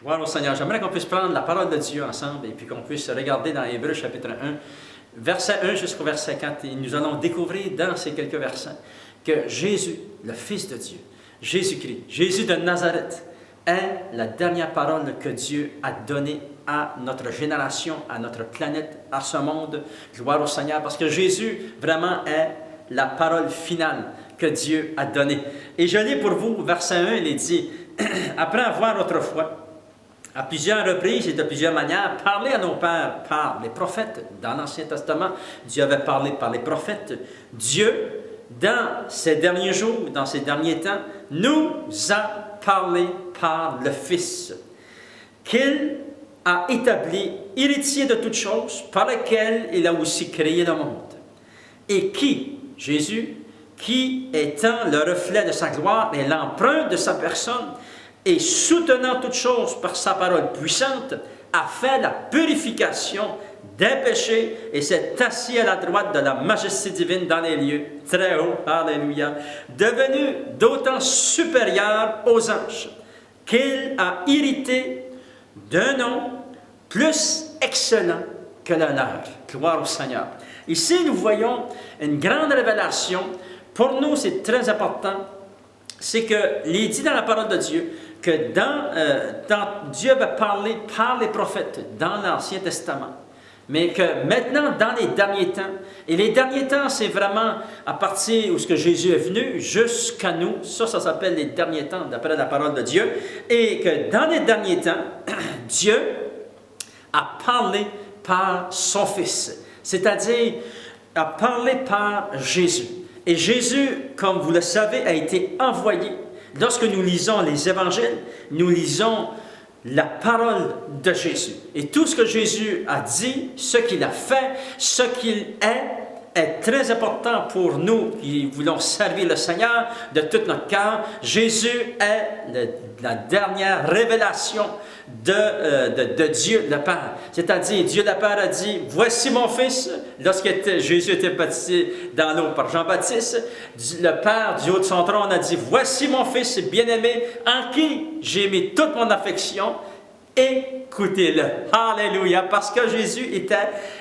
Gloire au Seigneur. J'aimerais qu'on puisse prendre la parole de Dieu ensemble et puis qu'on puisse regarder dans Hébreux chapitre 1, verset 1 jusqu'au verset 4. Et nous allons découvrir dans ces quelques versets que Jésus, le Fils de Dieu, Jésus-Christ, Jésus de Nazareth, est la dernière parole que Dieu a donnée à notre génération, à notre planète, à ce monde. Gloire au Seigneur, parce que Jésus vraiment est la parole finale que Dieu a donnée. Et je lis pour vous, verset 1, il est dit, « Après avoir autrefois, à plusieurs reprises et de plusieurs manières, parlé à nos pères par les prophètes. » Dans l'Ancien Testament, Dieu avait parlé par les prophètes. Dieu, dans ces derniers jours, dans ces derniers temps, nous a parlé par le Fils, qu'il a établi héritier de toutes choses, par lequel il a aussi créé le monde. Et qui, Jésus, qui étant le reflet de sa gloire et l'empreinte de sa personne, et soutenant toutes choses par sa parole puissante, a fait la purification des péchés et s'est assis à la droite de la majesté divine dans les lieux très hauts, alléluia, devenu d'autant supérieur aux anges, qu'il a hérité d'un nom plus excellent que le leur. Gloire au Seigneur. Ici, nous voyons une grande révélation. Pour nous, c'est très important. C'est que, il est dit dans la parole de Dieu, que Dieu avait parlé par les prophètes dans l'Ancien Testament, mais que maintenant, dans les derniers temps, et les derniers temps, c'est vraiment à partir où ce que Jésus est venu jusqu'à nous, ça s'appelle les derniers temps, d'après la parole de Dieu, et que dans les derniers temps, Dieu a parlé par son Fils, c'est-à-dire a parlé par Jésus. Et Jésus, comme vous le savez, a été envoyé. Lorsque nous lisons les évangiles, nous lisons la parole de Jésus. Et tout ce que Jésus a dit, ce qu'il a fait, ce qu'il est très important pour nous qui voulons servir le Seigneur de tout notre cœur. Jésus est la dernière révélation de Dieu le Père. C'est-à-dire, Dieu le Père a dit, « Voici mon Fils ». Lorsque Jésus était baptisé dans l'eau par Jean-Baptiste, le Père du haut de son trône a dit, « Voici mon Fils bien-aimé, en qui j'ai mis toute mon affection. Écoutez-le. » Alléluia. Parce que Jésus était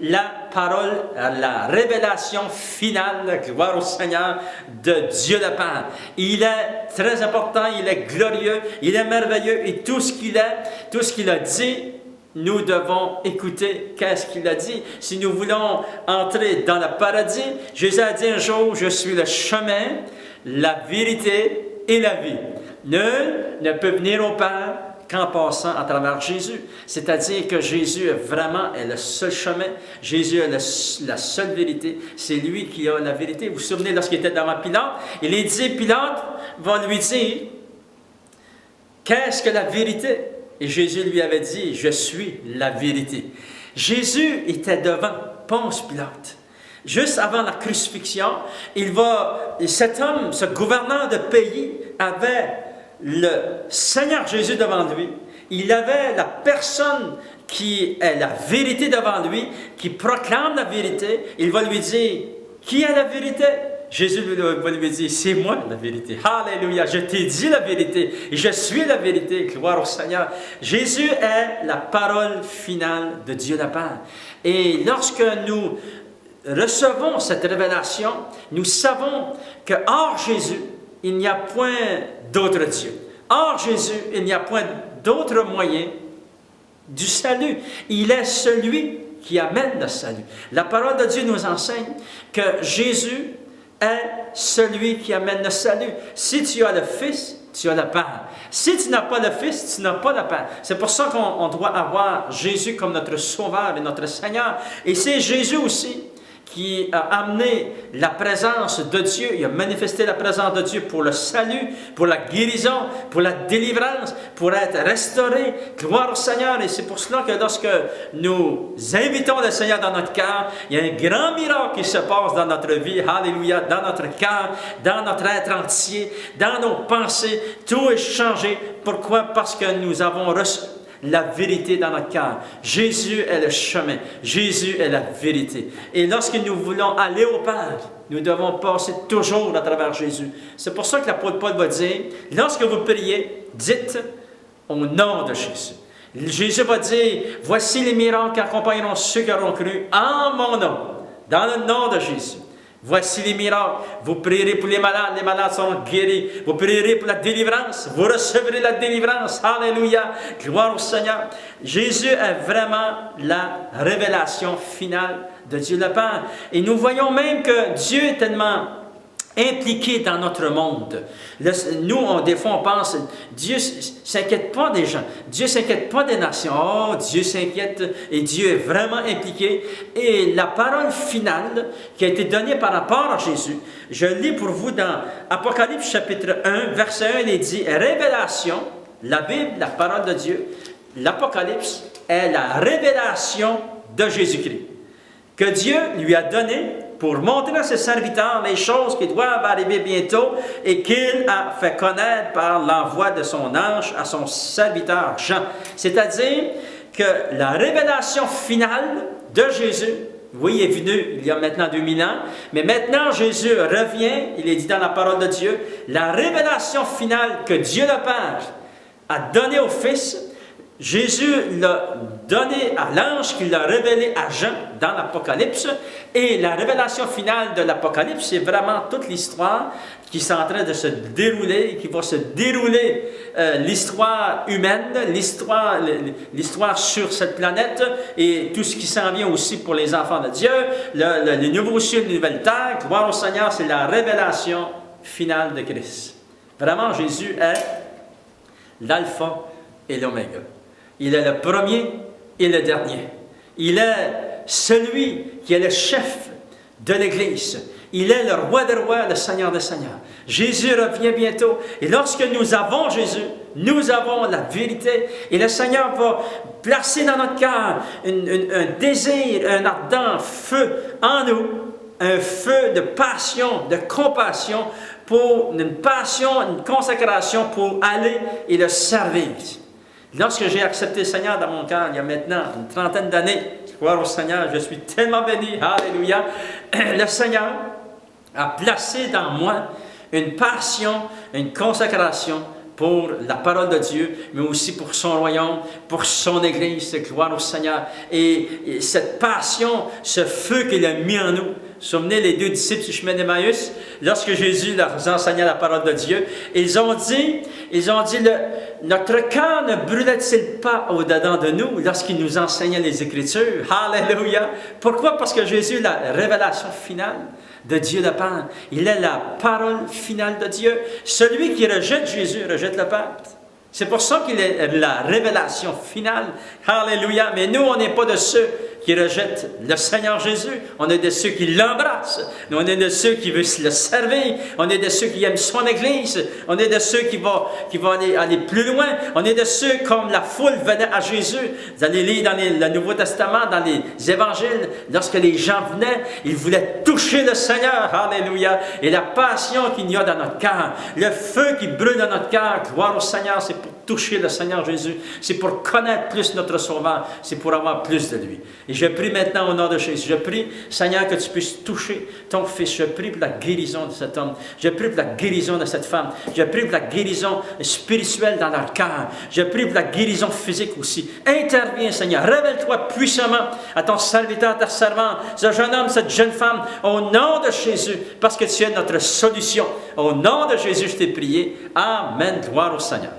la parole, la révélation finale, gloire au Seigneur, de Dieu le Père. Il est très important, il est glorieux, il est merveilleux et tout ce qu'il est, tout ce qu'il a dit, nous devons écouter qu'est-ce qu'il a dit. Si nous voulons entrer dans le paradis, Jésus a dit un jour, « Je suis le chemin, la vérité et la vie. Nul ne peut venir au Père qu'en passant à travers Jésus. » C'est-à-dire que Jésus est le seul chemin. Jésus est la seule vérité. C'est lui qui a la vérité. Vous vous souvenez, lorsqu'il était devant Pilate, il est dit, Pilate va lui dire, qu'est-ce que la vérité? Et Jésus lui avait dit, je suis la vérité. Jésus était devant Ponce Pilate. Juste avant la crucifixion, cet homme, ce gouverneur de pays, avait le Seigneur Jésus devant lui. Il avait la personne qui est la vérité devant lui, qui proclame la vérité. Il va lui dire, qui est la vérité? Jésus va lui dire, c'est moi la vérité. Alléluia, je t'ai dit la vérité et je suis la vérité. Gloire au Seigneur. Jésus est la parole finale de Dieu le Père. Et lorsque nous recevons cette révélation, nous savons que hors Jésus, il n'y a point d'autre Dieu. Hors Jésus, il n'y a point d'autre moyen du salut. Il est celui qui amène le salut. La parole de Dieu nous enseigne que Jésus est celui qui amène le salut. Si tu as le Fils, tu as le Père. Si tu n'as pas le Fils, tu n'as pas le Père. C'est pour ça qu'on doit avoir Jésus comme notre Sauveur et notre Seigneur. Et c'est Jésus aussi qui a amené la présence de Dieu, il a manifesté la présence de Dieu pour le salut, pour la guérison, pour la délivrance, pour être restauré. Gloire au Seigneur. Et c'est pour cela que lorsque nous invitons le Seigneur dans notre cœur, il y a un grand miracle qui se passe dans notre vie. Alléluia. Dans notre cœur, dans notre être entier, dans nos pensées. Tout est changé. Pourquoi? Parce que nous avons reçu la vérité dans notre cœur. Jésus est le chemin. Jésus est la vérité. Et lorsque nous voulons aller au Père, nous devons passer toujours à travers Jésus. C'est pour ça que l'apôtre Paul va dire, lorsque vous priez, dites au nom de Jésus. Jésus va dire, voici les miracles qui accompagneront ceux qui auront cru en mon nom, dans le nom de Jésus. Voici les miracles. Vous prierez pour les malades seront guéris. Vous prierez pour la délivrance, vous recevrez la délivrance. Alléluia, gloire au Seigneur. Jésus est vraiment la révélation finale de Dieu le Père. Et nous voyons même que Dieu est tellement impliqué dans notre monde. Nous, des fois, on pense, Dieu ne s'inquiète pas des gens. Dieu ne s'inquiète pas des nations. Oh, Dieu s'inquiète et Dieu est vraiment impliqué. Et la parole finale qui a été donnée par rapport à Jésus, je lis pour vous dans Apocalypse chapitre 1, verset 1, il est dit, révélation, la Bible, la parole de Dieu, l'Apocalypse est la révélation de Jésus-Christ, que Dieu lui a donné pour montrer à ses serviteurs les choses qui doivent arriver bientôt et qu'il a fait connaître par l'envoi de son ange à son serviteur Jean. C'est-à-dire que la révélation finale de Jésus, oui, il est venu il y a maintenant 2000 ans, mais maintenant Jésus revient, il est dit dans la parole de Dieu, la révélation finale que Dieu le Père a donnée au Fils, Jésus l'a donné à l'ange qui l'a révélé à Jean dans l'Apocalypse. Et la révélation finale de l'Apocalypse, c'est vraiment toute l'histoire qui est en train de se dérouler, qui va se dérouler, l'histoire humaine, l'histoire sur cette planète et tout ce qui s'en vient aussi pour les enfants de Dieu, le nouveau ciel, la nouvelle terre. Gloire au Seigneur, c'est la révélation finale de Christ. Vraiment, Jésus est l'alpha et l'oméga. Il est le premier et le dernier. Il est celui qui est le chef de l'Église. Il est le roi des rois, le Seigneur des seigneurs. Jésus revient bientôt. Et lorsque nous avons Jésus, nous avons la vérité. Et le Seigneur va placer dans notre cœur un désir, un ardent feu en nous, un feu de passion, de compassion, pour une passion, une consécration pour aller et le servir. Lorsque j'ai accepté le Seigneur dans mon cœur, il y a maintenant une trentaine d'années, gloire au Seigneur, je suis tellement béni, alléluia, le Seigneur a placé dans moi une passion, une consécration pour la parole de Dieu, mais aussi pour son royaume, pour son Église, gloire au Seigneur. Et cette passion, ce feu qu'il a mis en nous. Souvenez les deux disciples du chemin d'Emmaüs, lorsque Jésus leur enseignait la parole de Dieu, ils ont dit, notre cœur ne brûlait-il pas au-dedans de nous lorsqu'il nous enseignait les Écritures? Alléluia! Pourquoi? Parce que Jésus est la révélation finale de Dieu le Père. Il est la parole finale de Dieu. Celui qui rejette Jésus rejette le Père. C'est pour ça qu'il est la révélation finale. Alléluia! Mais nous, on n'est pas de ceux qui rejettent le Seigneur Jésus. On est de ceux qui l'embrassent. On est de ceux qui veulent le servir. On est de ceux qui aiment son Église. On est de ceux qui vont aller plus loin. On est de ceux comme la foule venait à Jésus. Vous allez lire dans le Nouveau Testament, dans les Évangiles, lorsque les gens venaient, ils voulaient toucher le Seigneur. Alléluia! Et la passion qu'il y a dans notre cœur, le feu qui brûle dans notre cœur, gloire au Seigneur, c'est pour toucher le Seigneur Jésus. C'est pour connaître plus notre Sauveur. C'est pour avoir plus de lui. Et je prie maintenant au nom de Jésus. Je prie, Seigneur, que tu puisses toucher ton Fils. Je prie pour la guérison de cet homme. Je prie pour la guérison de cette femme. Je prie pour la guérison spirituelle dans leur cœur. Je prie pour la guérison physique aussi. Interviens, Seigneur. Révèle-toi puissamment à ton serviteur, ta servante, ce jeune homme, cette jeune femme, au nom de Jésus, parce que tu es notre solution. Au nom de Jésus, je t'ai prié. Amen. Gloire au Seigneur.